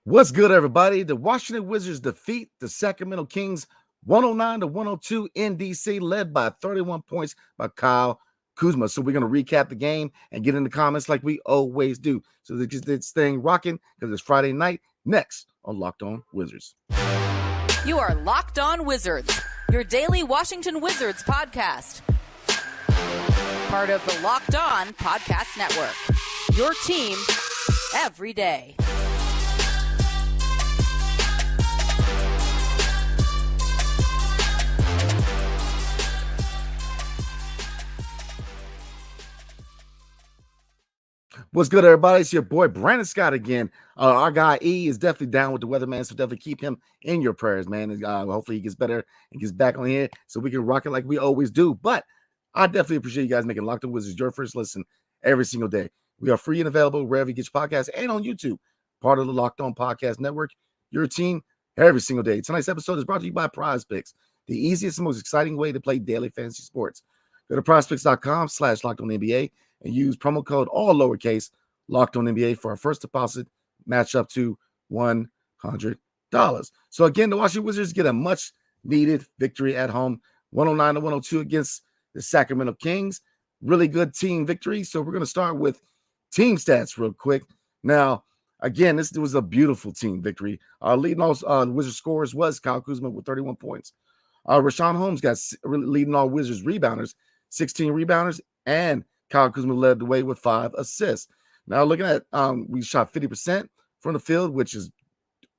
What's good, everybody? The Washington Wizards defeat the Sacramento Kings 109-102 in DC, led by 31 points by Kyle Kuzma. So we're going to recap the game and get in the comments like we always do. So let's get this thing rocking because it's Friday night. Next on Locked On Wizards. You are Locked On Wizards, your daily Washington Wizards podcast. Part of the Locked On Podcast Network. Your team every day. What's good, everybody? It's your boy Brandon Scott again. Our guy E is definitely down with the weather, man. So definitely keep him in your prayers, man. Hopefully he gets better and gets back on here so we can rock it like we always do. But I definitely appreciate you guys making Locked On Wizards your first listen every single day. We are free and available wherever you get your podcasts and on YouTube, part of the Locked On Podcast Network. Your team every single day. Tonight's episode is brought to you by PrizePicks, the easiest and most exciting way to play daily fantasy sports. Go to prizepicks.com/LockedOnNBA and use promo code all lowercase Locked On NBA for our first deposit match up to $100. So again, the Washington Wizards get a much needed victory at home, 109-102 against the Sacramento Kings. Really good team victory. So we're going to start with team stats real quick. Now, again, this was a beautiful team victory. Leading all Wizards scorers was Kyle Kuzma with 31 points. Rashawn Holmes got leading all Wizards rebounders, 16 rebounders, and Kyle Kuzma led the way with 5 assists. Now, looking at, we shot 50% from the field, which is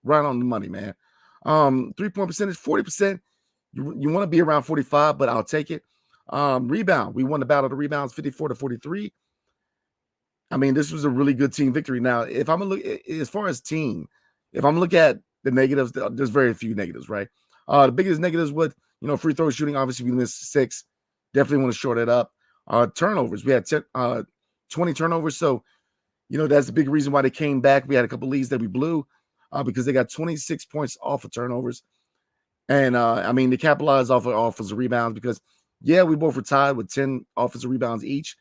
right on the money, man. 3-point percentage, 40%. You want to be around 45, but I'll take it. Rebound, we won the battle of the rebounds, 54-43. I mean, this was a really good team victory. Now, if I'm going to look, as far as team, if I'm looking at the negatives, there's very few negatives, right? The biggest negatives with, free throw shooting, obviously we missed 6. Definitely want to short it up. Turnovers, we had 20 turnovers, so that's the big reason why they came back. We had a couple leads that we blew because they got 26 points off of turnovers, and they capitalized off of offensive rebounds because we both were tied with 10 offensive rebounds each,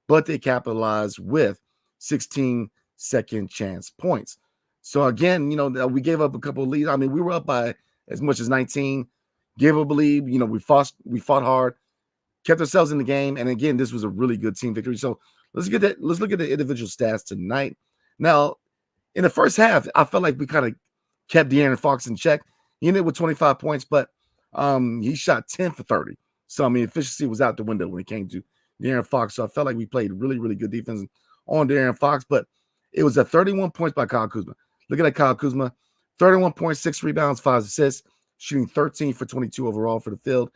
but they capitalized with 16 second chance points. So again, we gave up a couple of leads. I mean, we were up by as much as 19, gave up a lead. We fought hard, kept ourselves in the game, and again, this was a really good team victory. So let's look at the individual stats tonight. Now, in the first half, I felt like we kind of kept De'Aaron Fox in check. He ended with 25 points, but he shot 10 for 30. So, efficiency was out the window when it came to De'Aaron Fox. So I felt like we played really, really good defense on De'Aaron Fox, but it was at 31 points by Kyle Kuzma. Look at that Kyle Kuzma, 31 points, 6 rebounds, 5 assists, shooting 13 for 22 overall for the field,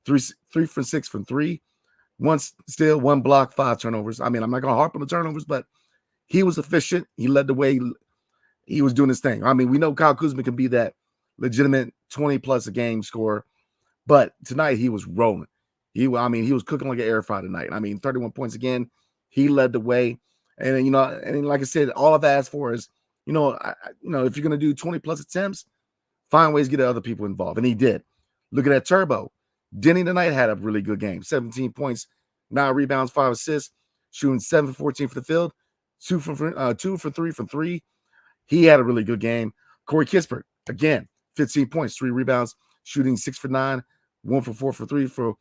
3 for 6 from 3. 1 steal, 1 block, 5 turnovers. I'm not going to harp on the turnovers, but he was efficient. He led the way. He was doing his thing. We know Kyle Kuzma can be that legitimate 20-plus a game scorer, but tonight he was rolling. He was cooking like an air fryer tonight. 31 points again. He led the way. And, and like I said, all I've asked for is, if you're going to do 20-plus attempts, find ways to get other people involved. And he did. Look at that Turbo. Denny tonight had a really good game. 17 points, 9 rebounds, 5 assists, shooting 7-14 for the field, 2 for 3 from 3. He had a really good game. Corey Kispert, again, 15 points, 3 rebounds, shooting 6 for 9, 1 for 4 for 3. From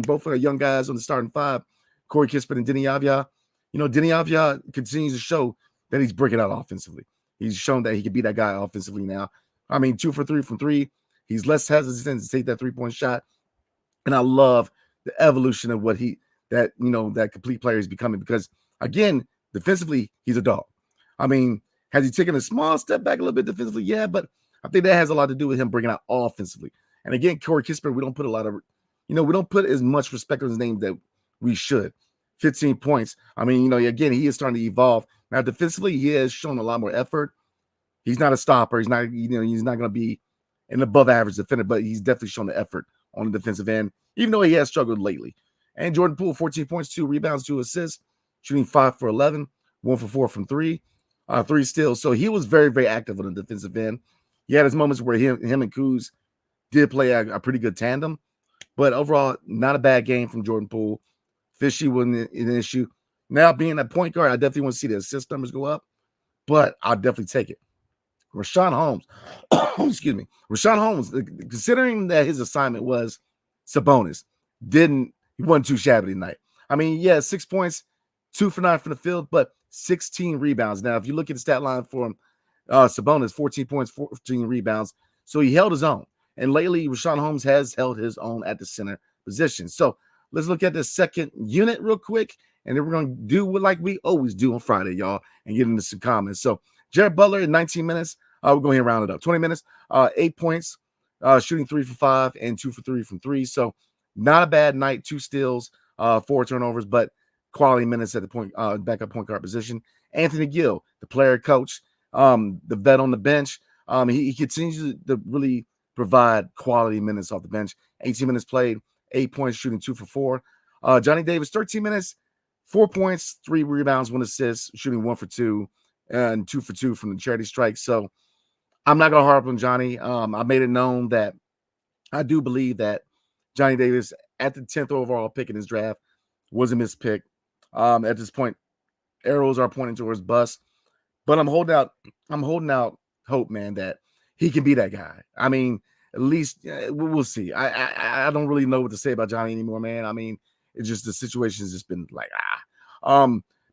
both of the young guys on the starting 5, Corey Kispert and Denny Avdia, Denny Avdia continues to show that he's breaking out offensively. He's shown that he can be that guy offensively now. 2 for 3 from 3. He's less hesitant to take that 3-point shot. And I love the evolution of that complete player is becoming because, again, defensively, he's a dog. Has he taken a small step back a little bit defensively? Yeah, but I think that has a lot to do with him bringing out offensively. And again, Corey Kispert, we don't put a lot of, we don't put as much respect on his name that we should. 15 points. Again, he is starting to evolve. Now, defensively, he has shown a lot more effort. He's not a stopper. He's not going to be an above average defender, but he's definitely shown the effort on the defensive end, even though he has struggled lately. And Jordan Poole, 14 points, 2 rebounds, 2 assists, shooting 5 for 11, 1 for 4 from 3, 3 steals. So he was very, very active on the defensive end. He had his moments where him and Kuz did play a pretty good tandem, but overall, not a bad game from Jordan Poole. Fishy wasn't an issue. Now, being a point guard, I definitely want to see the assist numbers go up, but I'll definitely take it. Rashawn Holmes, excuse me, Rashawn Holmes, considering that his assignment was Sabonis, he wasn't too shabby tonight. I mean, yeah, 6 points, 2 for 9 from the field, but 16 rebounds. Now, if you look at the stat line for him, Sabonis, 14 points, 14 rebounds. So he held his own. And lately, Rashawn Holmes has held his own at the center position. So let's look at the second unit real quick. And then we're going to do like we always do on Friday, y'all, and get into some comments. So Jared Butler in 19 minutes. We're going to round it up. 20 minutes, 8 points, shooting 3 for 5 and 2 for 3 from 3. So not a bad night. 2 steals, 4 turnovers, but quality minutes at the backup point guard position. Anthony Gill, the player coach, the vet on the bench. He continues to really provide quality minutes off the bench. 18 minutes played, 8 points, shooting 2 for 4. Johnny Davis, 13 minutes, 4 points, 3 rebounds, 1 assist, shooting 1 for 2 and 2 for 2 from the charity strike. So I'm not going to harp on Johnny. I made it known that I do believe that Johnny Davis at the 10th overall pick in his draft was a mispick. At this point, arrows are pointing towards bust, but I'm holding out hope, man, that he can be that guy. I mean, at least we'll see. I don't really know what to say about Johnny anymore, man. I mean, it's just the situation has just been like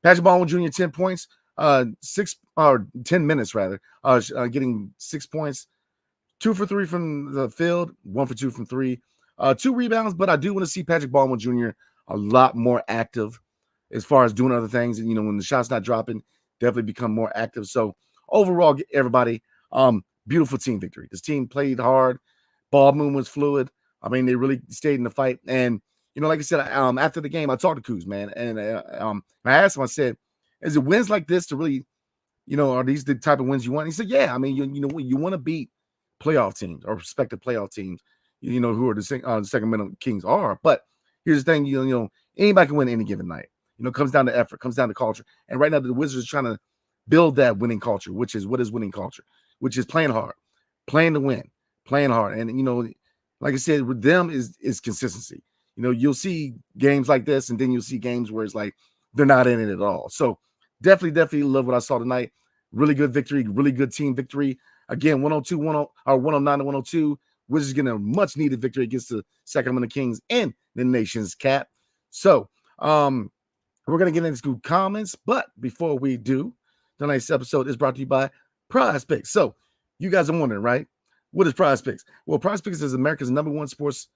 Patrick Baldwin Jr. 10 points, 10 minutes rather, getting 6 points, 2 for 3 from the field, 1 for 2 from 3, 2 rebounds. But I do want to see Patrick Baldwin Jr. a lot more active as far as doing other things. And, when the shot's not dropping, definitely become more active. So overall, everybody, beautiful team victory. This team played hard. Ball movement was fluid. I mean, they really stayed in the fight. And, like I said, after the game, I talked to Kuz, man. And I asked him, I said, is it wins like this to really, are these the type of wins you want? And he said, yeah. I mean, you want to beat playoff teams or respective playoff teams, who are the Sacramento Kings are. But here's the thing, anybody can win any given night. It comes down to effort, comes down to culture. And right now, the Wizards are trying to build that winning culture, which is what is winning culture, which is playing hard, playing to win, playing hard. And, like I said, with them is consistency. You'll see games like this, and then you'll see games where it's like they're not in it at all. So definitely love what I saw tonight. Really good victory, really good team victory. Again, 109 to 102. Wizards getting a much needed victory against the Sacramento Kings and the nation's cap. So we're going to get into comments, but before we do, tonight's episode is brought to you by PrizePicks. So you guys are wondering, right? What is PrizePicks? Well, PrizePicks is America's #1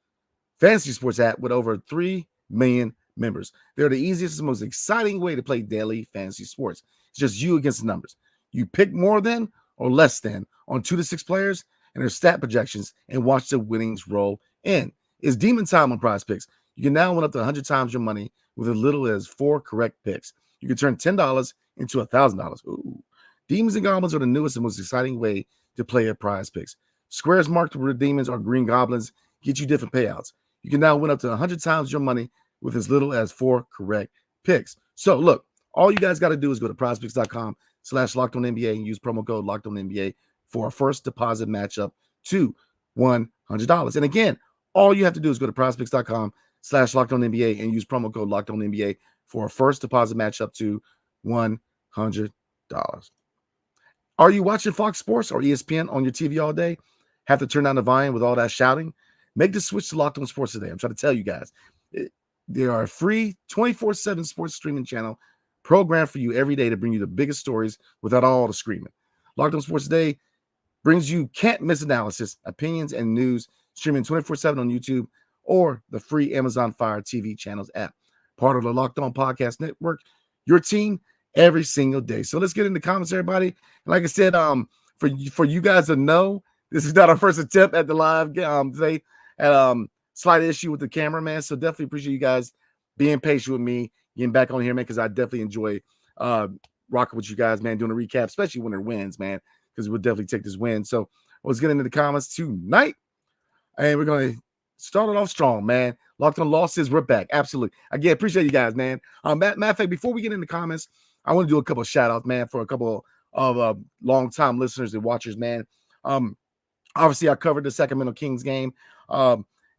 fantasy sports app with over 3 million members. They're the easiest and most exciting way to play daily fantasy sports. It's just you against the numbers. You pick more than or less than on 2 to 6 players and their stat projections and watch the winnings roll in. It's demon time on PrizePicks. You can now win up to 100 times your money with as little as 4 correct picks. You can turn $10 into $1,000. Ooh. Demons and goblins are the newest and most exciting way to play at PrizePicks. Squares marked with demons or green goblins get you different payouts. You can now win up to 100 times your money with as little as 4 correct picks. So look, all you guys got to do is go to prizepicks.com/LockedOnNBA and use promo code LockedOnNBA for a first deposit matchup to $100. And again, all you have to do is go to prizepicks.com/LockedOnNBA and use promo code LockedOnNBA for a first deposit matchup to $100. Are you watching Fox Sports or ESPN on your TV all day? Have to turn down the volume with all that shouting? Make the switch to Locked On Sports today. I'm trying to tell you guys. They are a free 24/7 sports streaming channel programmed for you every day to bring you the biggest stories without all the screaming. Locked On Sports Today brings you can't-miss analysis, opinions, and news streaming 24/7 on YouTube or the free Amazon Fire TV channels app. Part of the Locked On Podcast Network, your team every single day. So let's get into comments, everybody. And like I said, for you guys to know, this is not our first attempt at the live today. Slight issue with the cameraman, so definitely appreciate you guys being patient with me, getting back on here, man, because I definitely enjoy rocking with you guys, man, doing a recap, especially when it wins, man, because we'll definitely take this win. So let's get into the comments tonight, and we're going to start it off strong, man. Locked On losses, we're back. Absolutely. Again, appreciate you guys, man. Matter of fact, before we get into comments, I want to do a couple of shout-outs, man, for a couple of long-time listeners and watchers, man. Obviously, I covered the Sacramento Kings game.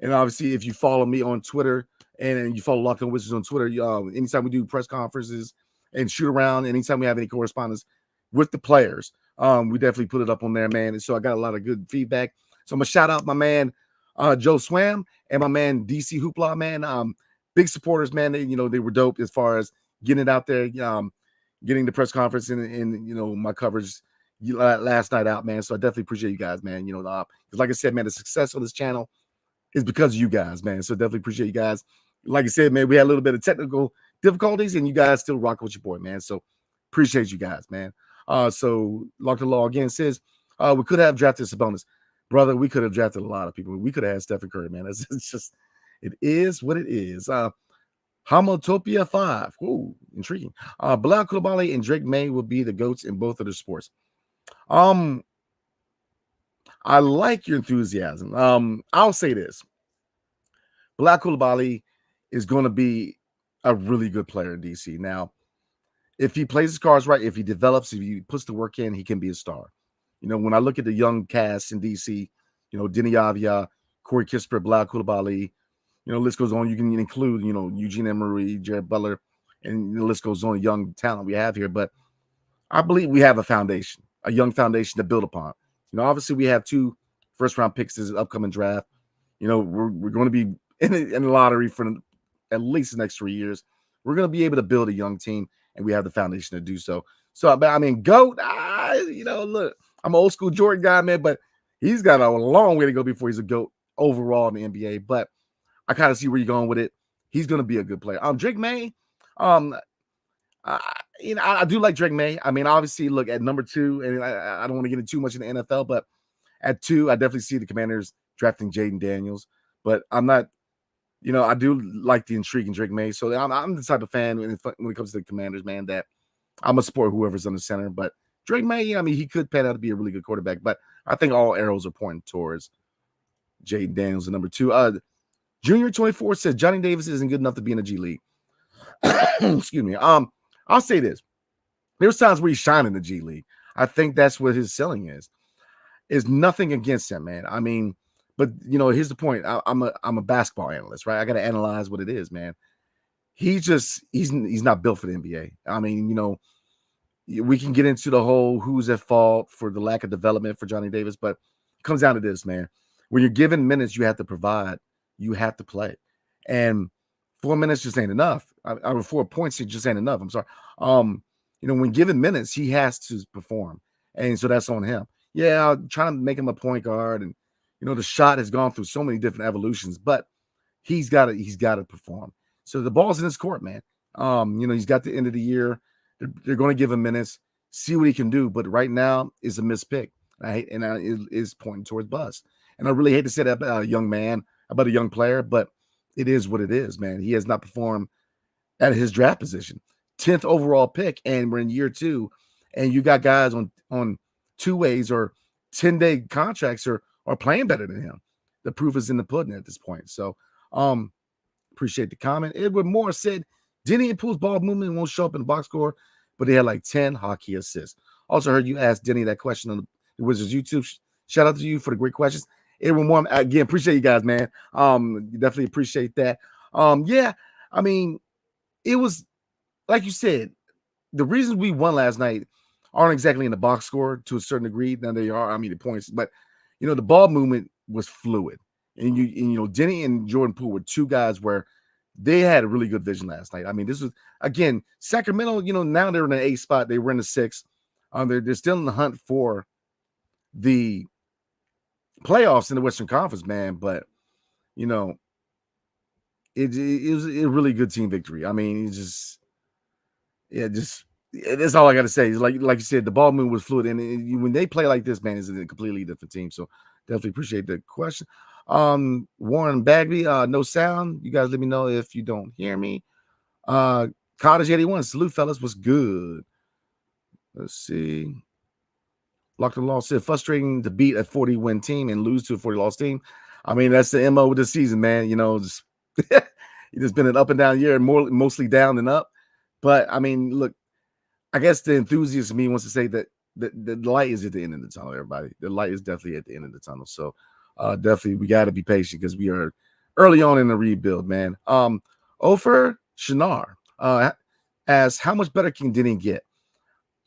And obviously, if you follow me on Twitter and you follow Locked On Wizards on Twitter, anytime we do press conferences and shoot around, anytime we have any correspondence with the players, We definitely put it up on there, man. And so I got a lot of good feedback. So I'm gonna shout out my man Joe Swam and my man DC Hoopla, man. Big supporters, man. They were dope as far as getting it out there, getting the press conference and my coverage last night out, man. So I definitely appreciate you guys, man. Because like I said, man, the success of this channel is because of you guys, man. So definitely appreciate you guys. Like I said, man, we had a little bit of technical difficulties, and you guys still rock with your boy, man. So appreciate you guys, man. So Lock the Law again says we could have drafted Sabonis. Brother, we could have drafted a lot of people. We could have had Stephen Curry, man. It's just, it is what it is. Homotopia 5. Ooh, intriguing. Bilal Koulibaly and Drake May will be the GOATs in both of their sports. I like your enthusiasm. I'll say this. Bilal Koulibaly is going to be a really good player in DC. Now, if he plays his cards right, if he develops, if he puts the work in, he can be a star. When I look at the young cast in DC, Denny Avia, Corey Kispert, Bilal Koulibaly, the list goes on. You can include, Eugene Emery, Jared Butler, and the list goes on, young talent we have here. But I believe we have a foundation, a young foundation to build upon. Obviously we have 2 first-round picks this upcoming draft. We're going to be in the lottery for at least the next 3 years. We're going to be able to build a young team, and we have the foundation to do so. So, I mean, GOAT, look, I'm an old school Jordan guy, man, but he's got a long way to go before he's a GOAT overall in the NBA. But I kind of see where you're going with it. He's going to be a good player. Drake May, I do like Drake May. I mean, obviously, look at number 2, and I don't want to get into too much in the NFL, but at 2, I definitely see the Commanders drafting Jaden Daniels. But I'm not, I do like the intrigue in Drake May. So I'm the type of fan when it comes to the Commanders, man, that I'm a support whoever's on the center. But Drake May, I mean, he could pan out to be a really good quarterback. But I think all arrows are pointing towards Jaden Daniels, the number 2. Junior 24 says Johnny Davis isn't good enough to be in the G League. Excuse me. I'll say this. There's times where he's shining in the G League. I think that's what his ceiling is. Is nothing against him, man. I mean, but here's the point. I'm a basketball analyst, right? I got to analyze what it is, man. He's not built for the NBA. I mean, we can get into the whole who's at fault for the lack of development for Johnny Davis, but it comes down to this, man. When you're given minutes, you have to provide. You have to play, and 4 minutes just ain't enough. 4 points just ain't enough. I'm sorry. When given minutes, he has to perform, and so that's on him. Yeah, I'm trying to make him a point guard, and the shot has gone through so many different evolutions, but he's got to perform. So the ball's in his court, man. He's got the end of the year. They're going to give him minutes, see what he can do. But right now is a missed pick. It is pointing towards bust. And I really hate to say that about a young man, about a young player, but it is what it is, man. He has not performed at his draft position. 10th overall pick, and we're in year 2, and you got guys on 2 ways or 10-day contracts are playing better than him. The proof is in the pudding at this point. So appreciate the comment. Edward Moore said Denny and Poole's ball movement won't show up in the box score, but they had like 10 hockey assists. Also heard you ask Denny that question on the Wizards YouTube. Shout out to you for the great questions. Edward Moore, again, appreciate you guys, man. Definitely appreciate that. Yeah, I mean, it was like you said, the reasons we won last night aren't exactly in the box score to a certain degree. Now they are, the points, but the ball movement was fluid. And Denny and Jordan Poole were 2 guys where they had a really good vision last night. I mean, this was, again, Sacramento, now they're in the 8th spot. They were in the 6th. They're still in the hunt for the playoffs in the Western Conference, man. But, it was a really good team victory. I mean, that's all I got to say. Is like you said, the ball movement was fluid. And when they play like this, man, it's a completely different team. So definitely appreciate the question. Warren Bagby, no sound. You guys let me know if you don't hear me. Cottage 81, salute fellas, what's good? Let's see. Locked and Lost said frustrating to beat a 40-win team and lose to a 40-loss team. I mean, that's the MO of the season, man. It's been an up and down year, mostly down than up. But I mean, look, I guess the enthusiast in me wants to say that the light is at the end of the tunnel, everybody. The light is definitely at the end of the tunnel. So definitely we got to be patient because we are early on in the rebuild, man. Ofer Shinar asks, how much better can Denny get?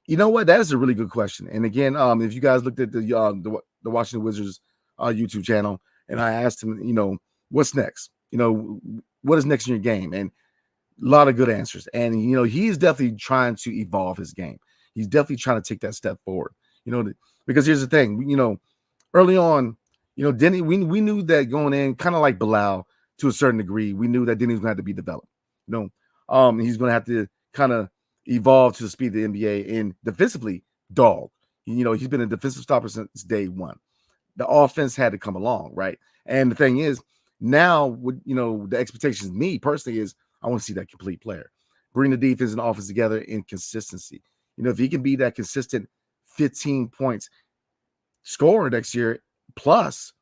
You know what? That is a really good question. And again, if you guys looked at the Washington Wizards YouTube channel, and I asked him, what's next? What is next in your game? And a lot of good answers. And he's definitely trying to evolve his game. He's definitely trying to take that step forward. Because here's the thing. Early on, Denny, we knew that going in, kind of like Bilal to a certain degree, we knew that Denny was going to have to be developed. He's going to have to kind of evolve to the speed of the NBA, and defensively, dog. He's been a defensive stopper since day one. The offense had to come along, right? And the thing is, now, the expectations, me personally, is I want to see that complete player. Bring the defense and offense together in consistency. If he can be that consistent 15 points scorer next year plus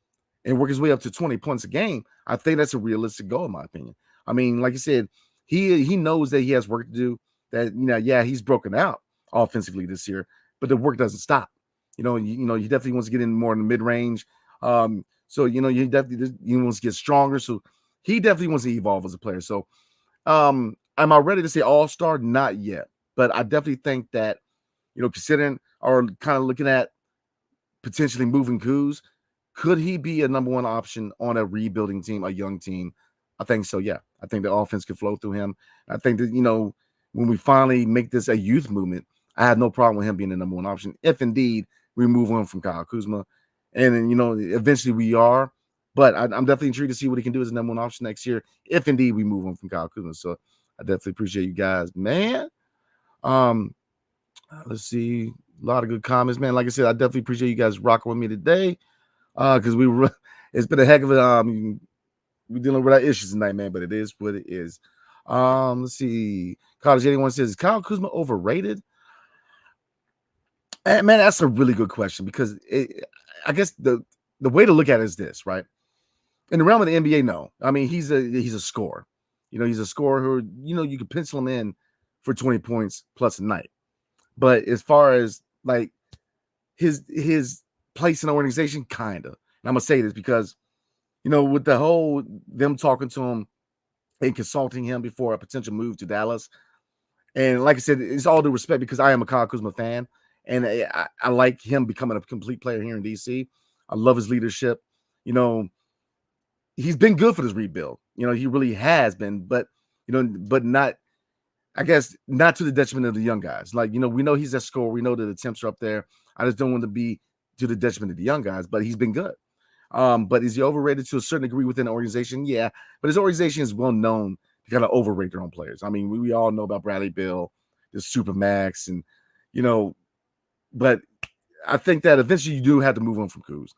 and work his way up to 20 points a game, I think that's a realistic goal, in my opinion. I mean, like I said, he knows that he has work to do. That, he's broken out offensively this year, but the work doesn't stop. He definitely wants to get in more in the mid-range. So, he definitely wants to get stronger. So he definitely wants to evolve as a player. So am I ready to say all-star? Not yet. But I definitely think that, considering or kind of looking at potentially moving Kuz, could he be a number one option on a rebuilding team, a young team? I think so, yeah. I think the offense could flow through him. I think that, when we finally make this a youth movement, I have no problem with him being the number one option, if indeed we move on from Kyle Kuzma. And then, eventually we are. But I'm definitely intrigued to see what he can do as a number one option next year, if indeed we move on from Kyle Kuzma. So I definitely appreciate you guys, man. Let's see. A lot of good comments, man. Like I said, I definitely appreciate you guys rocking with me today. Because it's been a heck of a we're dealing with our issues tonight, man, but it is what it is. Let's see. College 81 says, is Kyle Kuzma overrated? Man, that's a really good question, because I guess the way to look at it is this, right? In the realm of the NBA, no. I mean, he's a scorer. He's a scorer who, you can pencil him in for 20 points plus a night. But as far as like his place in the organization, kind of. And I'm gonna say this because, with the whole them talking to him and consulting him before a potential move to Dallas, and like I said, it's all due respect because I am a Kyle Kuzma fan, and I like him becoming a complete player here in DC. I love his leadership. He's been good for this rebuild. He really has been, but but not. I guess not to the detriment of the young guys. Like, we know he's a scorer. We know that the attempts are up there. I just don't want to be to the detriment of the young guys, but he's been good. But is he overrated to a certain degree within the organization? Yeah, but his organization is well known to kind of overrate their own players. I mean, we all know about Bradley Beal, the Supermax, and, but I think that eventually you do have to move on from Kuz.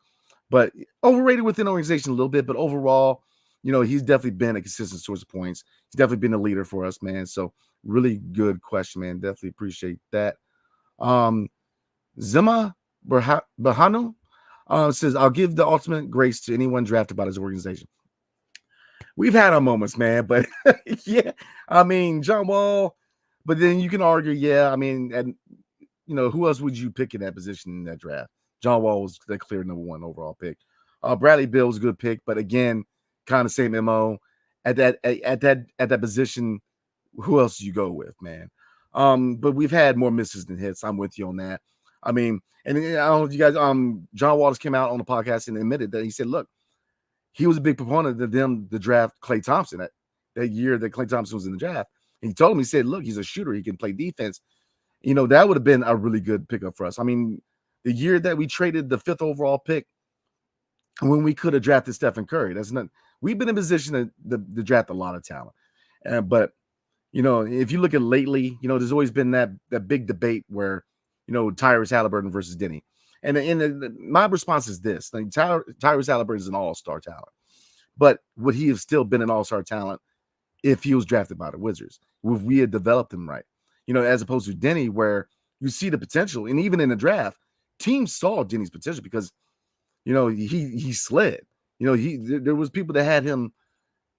But overrated within the organization a little bit, but overall, he's definitely been a consistent source of points. He's definitely been a leader for us, man. So really good question, man. Definitely appreciate that. Zima Bahanu says, I'll give the ultimate grace to anyone drafted by this organization. We've had our moments, man, but yeah, I mean, John Wall, but then you can argue, yeah, I mean, and who else would you pick in that position in that draft? John Wall was the clear number one overall pick. Bradley Beal was a good pick, but again, kind of same MO. At that position, who else do you go with, man? But we've had more misses than hits. I'm with you on that. I mean, and I don't know if you guys, John Waters came out on the podcast and admitted that he said, look, he was a big proponent of them to draft Klay Thompson that year that Klay Thompson was in the draft. And he told him, he said, look, he's a shooter. He can play defense. That would have been a really good pickup for us. I mean, the year that we traded the 5th overall pick, when we could have drafted Stephen Curry, we've been in position to draft a lot of talent. But if you look at lately, there's always been that big debate where, Tyrese Halliburton versus Denny. And my response is this. Like, Tyrese Halliburton is an all-star talent. But would he have still been an all-star talent if he was drafted by the Wizards? If we had developed him right? As opposed to Denny, where you see the potential. And even in the draft, teams saw Denny's potential because, he slid. There was people that had him,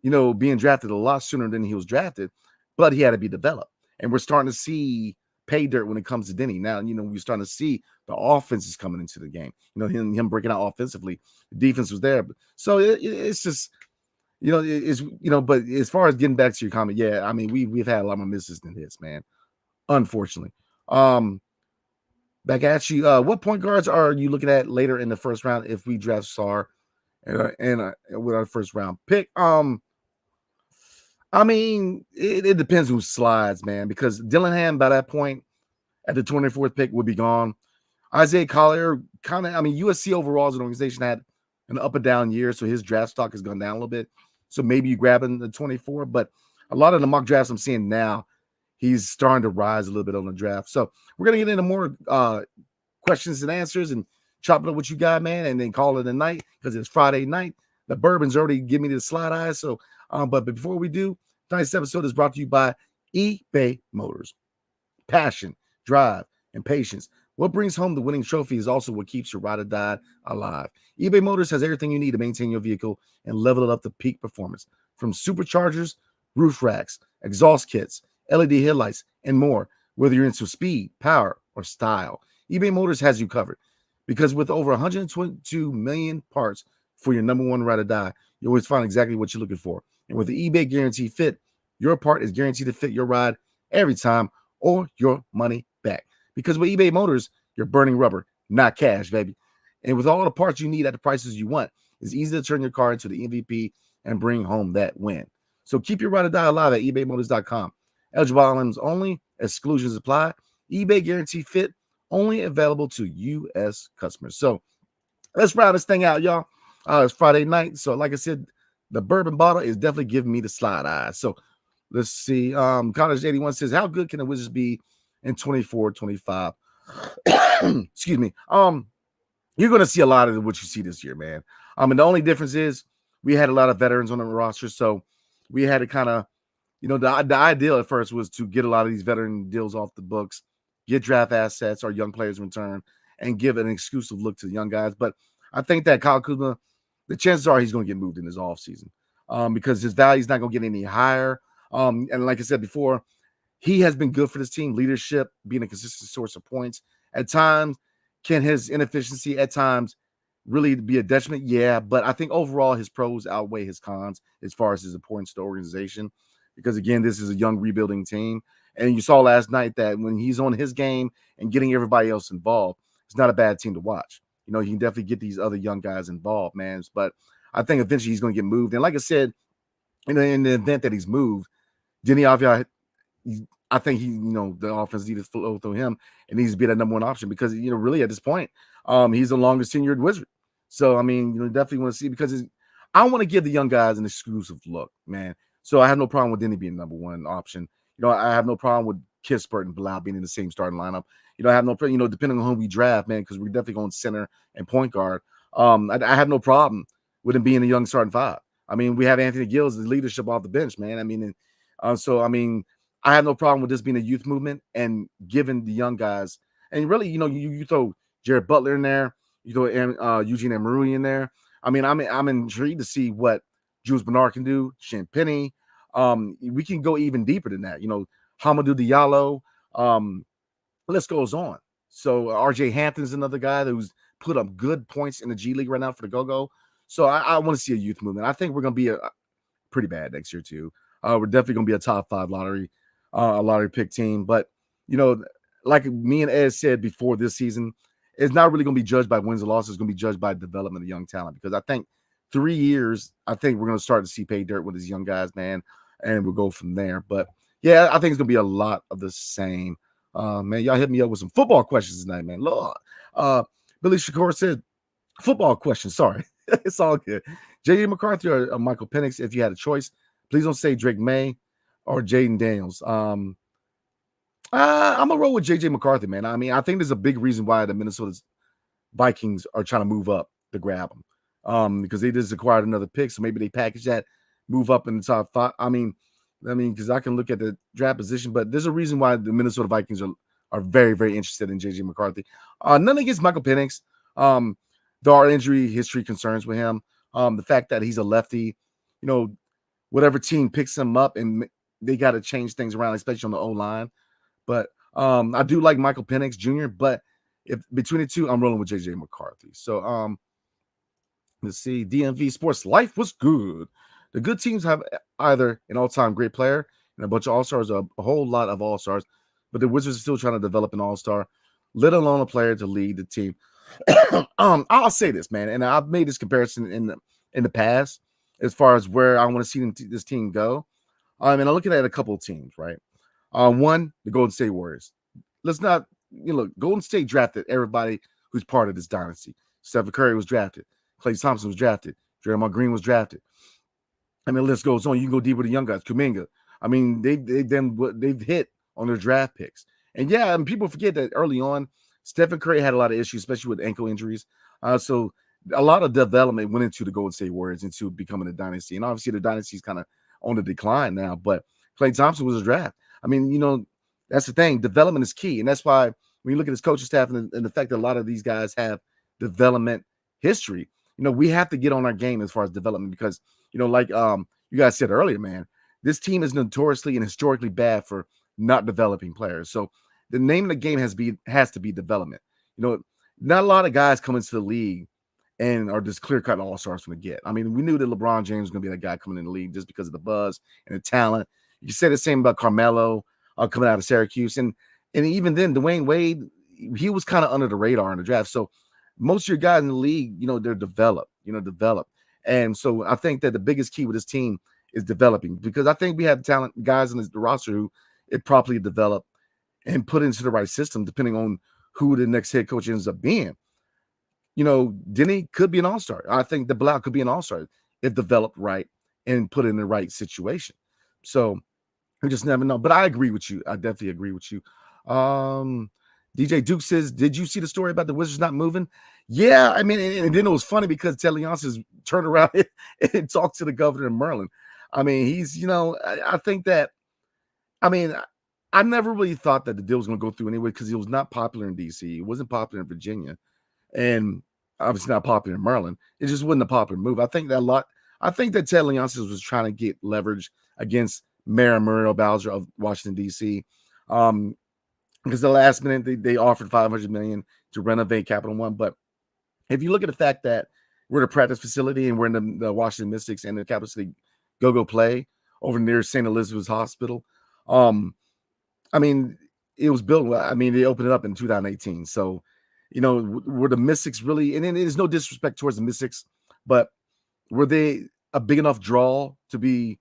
being drafted a lot sooner than he was drafted, but he had to be developed. And we're starting to see pay dirt when it comes to Denny. Now, we're starting to see the offense is coming into the game. Him breaking out offensively. The defense was there. So it's just, but as far as getting back to your comment, yeah, I mean, we've had a lot more misses than hits, man. Unfortunately. Back at you. What point guards are you looking at later in the first round if we draft Sar and with our first round pick? I mean, it depends who slides, man, because Dillingham by that point at the 24th pick would be gone. Isaiah Collier, kind of, I mean, USC overall as an organization had an up and down year, so his draft stock has gone down a little bit. So maybe you grab him the 24, but a lot of the mock drafts I'm seeing now, he's starting to rise a little bit on the draft. So we're going to get into more questions and answers and chop it up what you got, man, and then call it a night because it's Friday night. The bourbon's already giving me the slide eye. So, but before we do, tonight's episode is brought to you by eBay Motors. Passion, drive, and patience. What brings home the winning trophy is also what keeps your ride or die alive. eBay Motors has everything you need to maintain your vehicle and level it up to peak performance. From superchargers, roof racks, exhaust kits, LED headlights, and more. Whether you're into speed, power, or style, eBay Motors has you covered. Because with over 122 million parts for your number one ride or die, you always find exactly what you're looking for. And with the eBay Guarantee Fit, your part is guaranteed to fit your ride every time or your money back. Because with eBay Motors, you're burning rubber, not cash, baby. And with all the parts you need at the prices you want, it's easy to turn your car into the MVP and bring home that win. So keep your ride or die alive at ebaymotors.com. Eligible items only, exclusions apply. eBay Guarantee Fit, only available to U.S. customers. So let's round this thing out, y'all. It's Friday night. So like I said, the bourbon bottle is definitely giving me the slide eye. So let's see. College 81 says, how good can the Wizards be in 24, 25? Excuse me. You're going to see a lot of what you see this year, man. And the only difference is we had a lot of veterans on the roster. So we had to kind of, the ideal at first was to get a lot of these veteran deals off the books, get draft assets or young players in return, and give an exclusive look to the young guys. But I think that Kyle Kuzma, the chances are he's going to get moved in this offseason because his value is not going to get any higher. And like I said before, he has been good for this team, leadership, being a consistent source of points. At times, can his inefficiency at times really be a detriment? Yeah, but I think overall his pros outweigh his cons as far as his importance to the organization. Because, again, this is a young rebuilding team. And you saw last night that when he's on his game and getting everybody else involved, it's not a bad team to watch. He can definitely get these other young guys involved, man. But I think eventually he's going to get moved. And like I said, in the event that he's moved, Denny Avia, I think the offense needs to flow through him and needs to be that number one option because, really at this point, he's the longest tenured Wizard. So, I mean, definitely want to see because I want to give the young guys an exclusive look, man. So I have no problem with Denny being number one option. I have no problem with Kispert and Blau being in the same starting lineup. I have no problem, depending on who we draft, man, because we're definitely going center and point guard. I have no problem with him being a young starting five. I mean, we have Anthony Gill's leadership off the bench, man. I mean, I have no problem with this being a youth movement and giving the young guys. And really, you throw Jared Butler in there, you throw Eugene Amarui in there. I mean, I'm intrigued to see what Jules Bernard can do, Shin Penny. We can go even deeper than that. Hamadou Diallo. List goes on. So RJ Hampton's another guy who's put up good points in the G League right now for the Go-Go. So I want to see a youth movement. I think we're going to be a pretty bad next year too. We're definitely going to be a top 5 lottery pick team. But, like me and Ed said before this season, it's not really going to be judged by wins and losses. It's going to be judged by development of young talent because I think 3 years, I think we're going to start to see pay dirt with these young guys, man, and we'll go from there. But, yeah, I think it's going to be a lot of the same. Man, y'all hit me up with some football questions tonight, man. Lord. Billy Shakur said, football questions. Sorry. It's all good. J.J. McCarthy or Michael Penix, if you had a choice, please don't say Drake May or Jaden Daniels. I'm going to roll with J.J. McCarthy, man. I mean, I think there's a big reason why the Minnesota Vikings are trying to move up to grab him because they just acquired another pick, so maybe they package that, move up in the top 5. I mean, because I can look at the draft position, but there's a reason why the Minnesota Vikings are very, very interested in J.J. McCarthy. None against Michael Penix. There are injury history concerns with him. The fact that he's a lefty, whatever team picks him up and they got to change things around, especially on the O-line. But I do like Michael Penix Jr., but if between the two, I'm rolling with J.J. McCarthy. So let's see. DMV Sports Life was good. The good teams have either an all-time great player and a bunch of all-stars, a whole lot of all-stars, but the Wizards are still trying to develop an all-star. let alone a player to lead the team. I'll say this, man, and I've made this comparison in the past as far as where I want to see this team go. And I'm looking at a couple of teams, right? One, the Golden State Warriors. Let's not, look, Golden State drafted everybody who's part of this dynasty. Stephen Curry was drafted. Klay Thompson was drafted. Draymond Green was drafted. I mean, the list goes on. You can go deeper with the young guys. Kuminga. I mean, they've hit on their draft picks. And yeah, and people forget that early on, Stephen Curry had a lot of issues, especially with ankle injuries. So a lot of development went into the Golden State Warriors into becoming a dynasty. And obviously the dynasty is kind of on the decline now, but Klay Thompson was a draft. I mean, that's the thing. Development is key. And that's why when you look at his coaching staff and the fact that a lot of these guys have development history, we have to get on our game as far as development because, like you guys said earlier, man, this team is notoriously and historically bad for not developing players. So the name of the game has to be development. Not a lot of guys come into the league and are just clear-cut all-stars from the get. I mean, we knew that LeBron James was going to be that guy coming in the league just because of the buzz and the talent. You said the same about Carmelo coming out of Syracuse. And even then, Dwayne Wade, he was kind of under the radar in the draft. So most of your guys in the league, they're developed. And so I think that the biggest key with this team is developing because I think we have talent guys in the roster who it properly developed and put into the right system depending on who the next head coach ends up being. Denny could be an all-star. I think the Blau could be an all-star if developed right and put in the right situation. So we just never know. But I agree with you. I definitely agree with you. DJ Duke says, did you see the story about the Wizards not moving? Yeah, I mean, and then it was funny because Telianis turned around and talked to the governor of Maryland. I mean, he's, I think that, I never really thought that the deal was going to go through anyway because it was not popular in D.C. It wasn't popular in Virginia. And obviously not popular in Maryland. It just wasn't a popular move. I think that Ted Leonsis was trying to get leverage against Mayor Muriel Bowser of Washington, D.C. Because the last minute they offered $500 million to renovate Capital One. But if you look at the fact that we're the practice facility and we're in the Washington Mystics and the Capital City Go-Go Play over near St. Elizabeth's Hospital, it was built. They opened it up in 2018. So, were the Mystics really, and there's no disrespect towards the Mystics, but were they a big enough draw to be,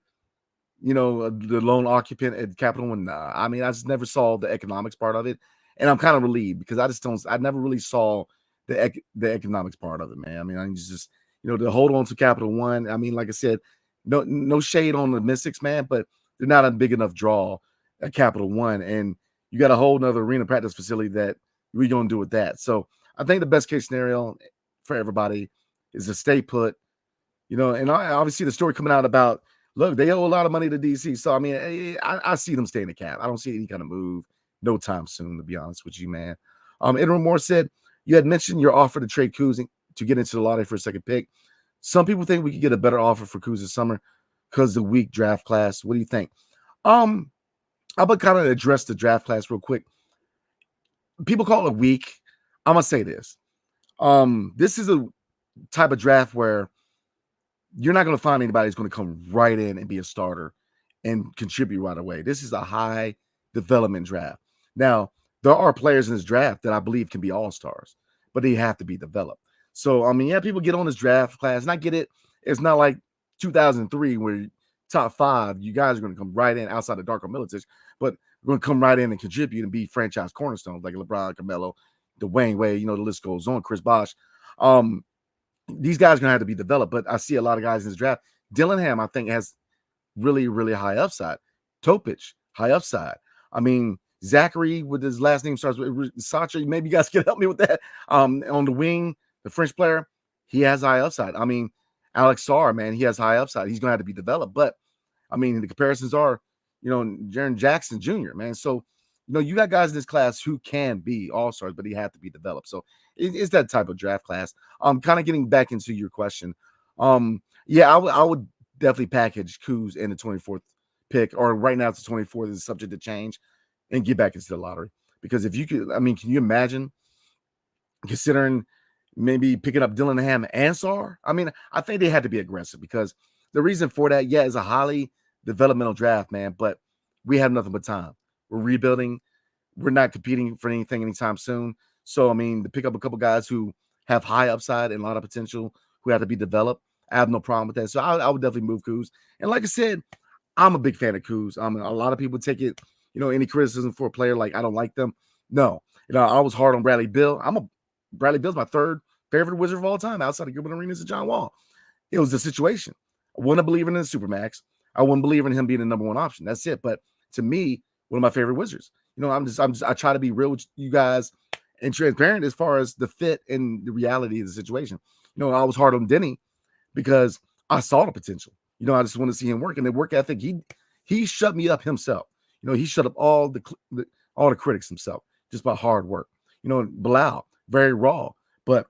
the lone occupant at Capital One? Nah. I just never saw the economics part of it. And I'm kind of relieved because I never really saw the economics part of it, man. I just, to hold on to Capital One. Like I said, no shade on the Mystics, man, but they're not a big enough draw at Capital One. And you got a whole nother arena practice facility that we're going to do with that. So I think the best case scenario for everybody is to stay put, and obviously the story coming out about, look, they owe a lot of money to DC. So, I see them staying in the cap. I don't see any kind of move no time soon, to be honest with you, man. Edwin Moore said, you had mentioned your offer to trade Kuz to get into the lottery for a second pick. Some people think we could get a better offer for Kuz this summer because of the weak draft class. What do you think? I'm going to kind of address the draft class real quick. People call it weak. I'm going to say this. This is a type of draft where you're not going to find anybody who's going to come right in and be a starter and contribute right away. This is a high development draft. Now, there are players in this draft that I believe can be all-stars, but they have to be developed. So, people get on this draft class, and I get it. It's not like 2003 where top 5, you guys are going to come right in outside of Darko Milicic, but we're going to come right in and contribute and be franchise cornerstones like LeBron, Carmelo, Dwayne Wade, the list goes on, Chris Bosh. These guys are going to have to be developed, but I see a lot of guys in this draft. Dillingham, I think, has really, really high upside. Topic, high upside. Zachary, with his last name starts with Sacha. Maybe you guys can help me with that. On the wing, the French player, he has high upside. Alex Sarr, man, he has high upside. He's going to have to be developed. But, the comparisons are, Jaren Jackson Jr., man. So, you got guys in this class who can be all-stars, but he had to be developed. So, it's that type of draft class. Kind of getting back into your question. I would definitely package Kuz in the 24th pick, or right now it's the 24th, is subject to change, and get back into the lottery. Because if you could, can you imagine considering maybe picking up Dillingham and Sarr? I think they had to be aggressive because the reason for that, is a highly developmental draft, man, but we have nothing but time. We're rebuilding. we're not competing for anything anytime soon. So, I mean, to pick up a couple guys who have high upside and a lot of potential who have to be developed, I have no problem with that. So I would definitely move Kuz. And like I said, I'm a big fan of Kuz. A lot of people take it, any criticism for a player like I don't like them. No, I was hard on Bradley Beal. Bradley Beal's my third favorite Wizard of all time outside of Gilbert Arenas and John Wall. It was the situation. I wasn't a believer in the Supermax. I wasn't believe in him being the number one option. That's it. But to me, one of my favorite Wizards. I try to be real with you guys and transparent as far as the fit and the reality of the situation. I was hard on Denny because I saw the potential. I just want to see him work, and the work ethic. He shut me up himself. He shut up all the critics himself just by hard work. Bilal, very raw, but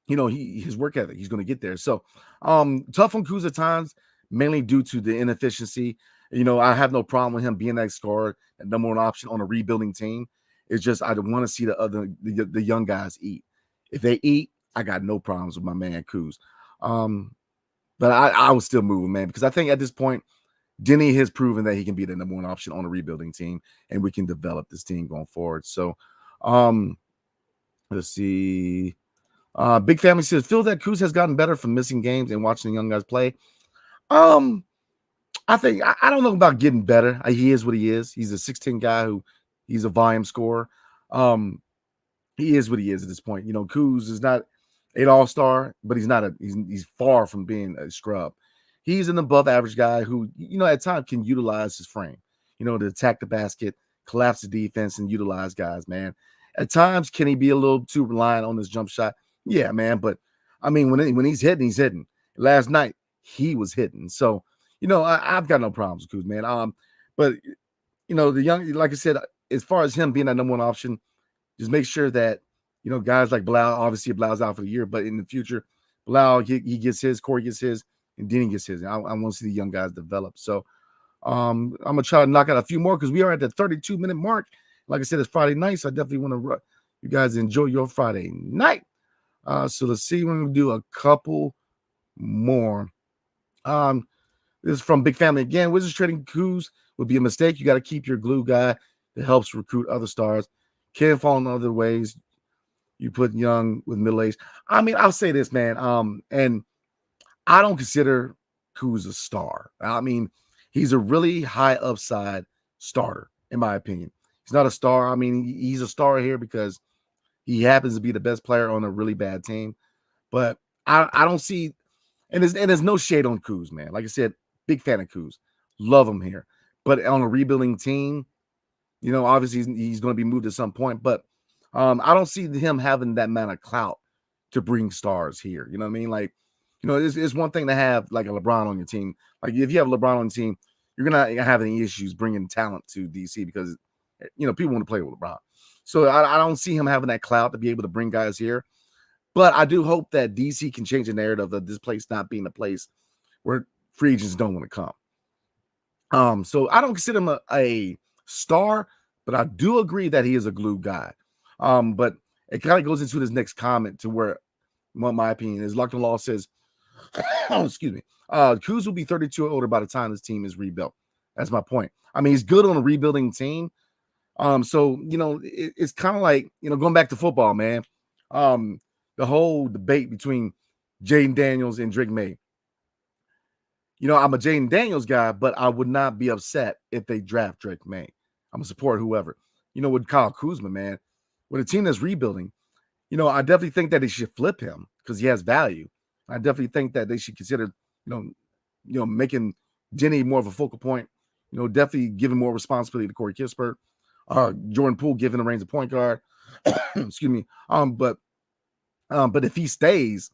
his work ethic, he's going to get there. So tough on Kuz at times, mainly due to the inefficiency. I have no problem with him being that scorer, that number one option on a rebuilding team. It's just I want to see the young guys eat. If they eat, I got no problems with my man Kuz. But I was still moving, man, because I think at this point, Denny has proven that he can be the number one option on a rebuilding team, and we can develop this team going forward. So let's see. Big Family says, feel that Kuz has gotten better from missing games and watching the young guys play. I think I don't know about getting better. He is what he is. He's a 6'10" guy he's a volume scorer. He is what he is at this point. Kuz is not an all-star, but he's far from being a scrub. He's an above average guy who, at times can utilize his frame, to attack the basket, collapse the defense, and utilize guys, man. At times, can he be a little too reliant on his jump shot? Yeah, man. But I mean, when he's hitting, he's hitting. Last night, he was hitting. So, I've got no problems with Kuz, man. But the young, like I said, as far as him being that number one option, just make sure that, guys like Bilal, obviously Bilal's out for the year, but in the future, Bilal, he gets his, Corey gets his, and Denny gets his. I want to see the young guys develop. So I'm going to try to knock out a few more because we are at the 32-minute mark. Like I said, it's Friday night, so I definitely want to you guys enjoy your Friday night. So let's see, we're going to do a couple more. This is from Big Family again. Wizards trading Kuz would be a mistake. You got to keep your glue guy that helps recruit other stars. Can't fall in other ways. You put young with middle age. I mean, I'll say this, man. And I don't consider Kuz a star. I mean, he's a really high upside starter, in my opinion. He's not a star. I mean, he's a star here because he happens to be the best player on a really bad team. But I don't see, and there's no shade on Kuz, man. Like I said, big fan of Kuz. Love him here. But on a rebuilding team, obviously he's going to be moved at some point. But I don't see him having that amount of clout to bring stars here. You know what I mean? Like, it's one thing to have like a LeBron on your team. Like if you have LeBron on the team, you're going to have any issues bringing talent to DC because, people want to play with LeBron. So I don't see him having that clout to be able to bring guys here. But I do hope that DC can change the narrative of this place not being a place where free agents don't want to come. So I don't consider him a star, but I do agree that he is a glue guy. But it kind of goes into this next comment to where what my opinion is. Locked on Law says, excuse me, Kuz will be 32 or older by the time this team is rebuilt. That's my point. I mean, he's good on a rebuilding team. So, it's kind of like, going back to football, man. The whole debate between Jaden Daniels and Drake May. I'm a Jaden Daniels guy, but I would not be upset if they draft Drake May. I'm going to support whoever. With Kyle Kuzma, man, with a team that's rebuilding, I definitely think that they should flip him because he has value. I definitely think that they should consider, making Jenny more of a focal point, definitely giving more responsibility to Corey Kispert, Jordan Poole giving the reins of point guard. Excuse me. But if he stays,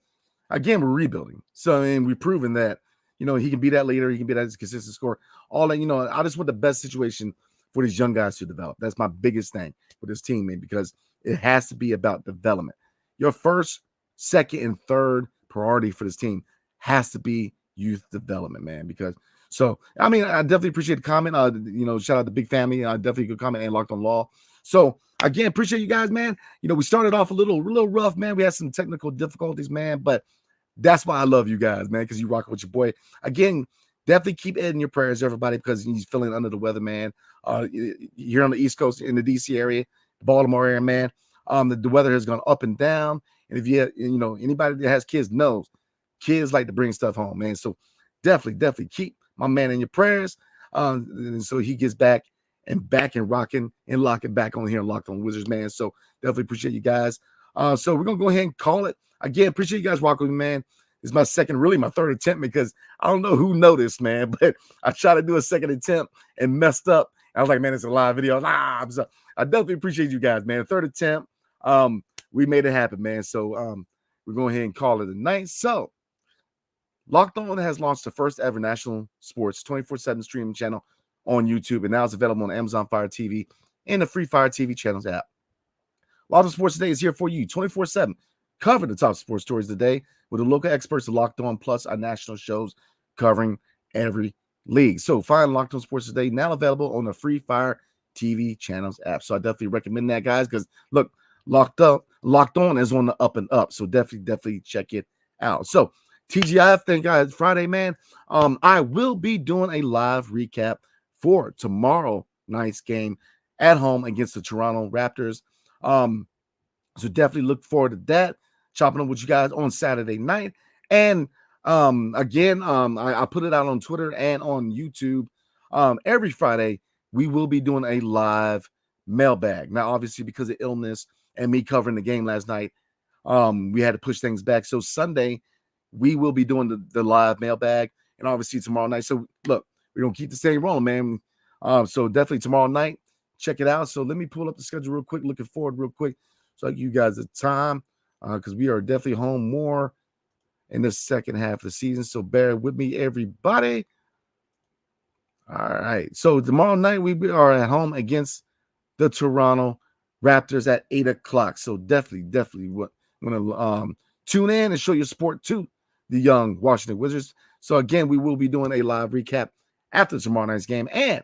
again, we're rebuilding. So, and we've proven that, he can be that leader. He can be that consistent scorer. All that, I just want the best situation for these young guys to develop. That's my biggest thing with this team, man, because it has to be about development. Your first, second, and third priority for this team has to be youth development, man, because I definitely appreciate the comment. Shout out to Big Family. Definitely good comment and Locked on Law. So again, appreciate you guys, man. We started off a little rough, man. We had some technical difficulties, man, but that's why I love you guys, man, because you rock with your boy. Again, definitely keep Ed in your prayers, everybody, because he's feeling under the weather, man. Here on the East Coast, in the DC area, Baltimore area, man. The weather has gone up and down. And if anybody that has kids knows, kids like to bring stuff home, man. So definitely keep my man in your prayers. And so he gets back and rocking and locking back on here and Locked On Wizards, man. So definitely appreciate you guys. So we're gonna go ahead and call it. Again, appreciate you guys rocking with me, man. It's my third attempt, because I don't know who noticed, man, but I tried to do a second attempt and messed up. I was like, man, it's a live video. So I definitely appreciate you guys, man. Third attempt. We made it happen, man. So we're going ahead and call it a night. So Locked On has launched the first ever national sports 24/7 streaming channel on YouTube, and now it's available on Amazon Fire TV and the Free Fire TV channels app. Locked On Sports Today is here for you 24/7. Cover the top sports stories today with the local experts of Locked On, plus our national shows covering every league. So find Locked On Sports Today now available on the Free Fire TV channels app. So I definitely recommend that, guys, because look, Locked On is on the up and up. So definitely check it out. So TGIF, thank guys, Friday, man. I will be doing a live recap for tomorrow night's game at home against the Toronto Raptors. So definitely look forward to that. Chopping up with you guys on Saturday night. And again, I put it out on Twitter and on YouTube. Every Friday, we will be doing a live mailbag. Now, obviously, because of illness and me covering the game last night, we had to push things back. So Sunday, we will be doing the live mailbag, and obviously tomorrow night. So look, we're going to keep the same rolling, man. So definitely tomorrow night, check it out. So let me pull up the schedule real quick, looking forward real quick, so I give you guys the time, because we are definitely home more in the second half of the season. So bear with me, everybody. All right. So tomorrow night, we are at home against the Toronto Raptors at 8 o'clock. So definitely want to tune in and show your support to the young Washington Wizards. So again, we will be doing a live recap after tomorrow night's game and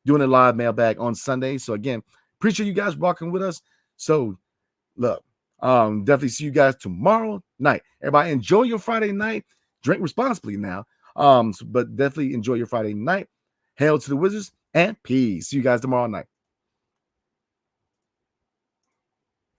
doing a live mailbag on Sunday. So again, appreciate you guys rocking with us. So look, definitely see you guys tomorrow night. Everybody enjoy your Friday night. Drink responsibly now. But definitely enjoy your Friday night. Hail to the Wizards and peace. See you guys tomorrow night.